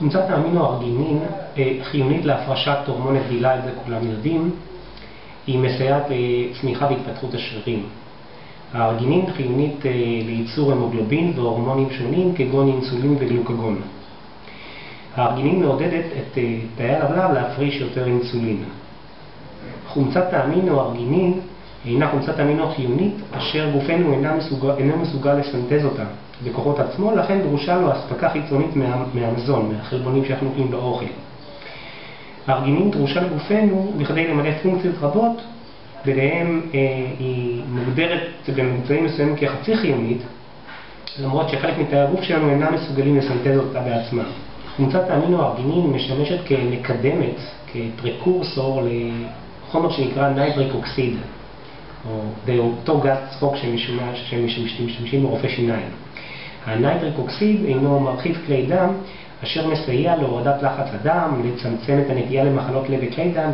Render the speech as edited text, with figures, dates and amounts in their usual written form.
חומצת האמינו-ארגינין חיונית להפרשת הורמון הגדילה, את זה כולם יודעים. היא מסייעת לצמיחה והתפתחות השרירים. הארגינין חיונית לייצור המוגלובין והורמונים שונים כגון אינסולין וגלוקגון. הארגינין מעודדת את תאי הלבלב להפריש יותר אינסולין. חומצת האמינו-ארגינין הינה חומצת אמינו חיונית אשר גופנו אינו מסוגל לסנטז אותה בכוחות עצמו, לכן דרושה לו אספקה חיצונית מהמזון, מהחלבונים שאנחנו אוכלים באוכל. הארגינין דרושה לגופנו בכדי למלא פונקציות רבות, ביניהם היא מוגדרת בממצאים מסוימים כחצי חיונית, למרות שחלק מתאי הגוף שלנו אינם מסוגלים לסנטז אותה בעצמם. חומצת האמינו-ארגינין משמשת כמקדמת, כפרקורסור לחומר שנקרא נייטריק אוקסיד, או באותו גז צחוק שמשתמשים ברופאי שיניים. הנייטריק אוקסיד אינו מרחיב כלי דם, אשר מסייע להורדת לחץ הדם, לצמצם את הנטייה למחלות לב וכלי דם,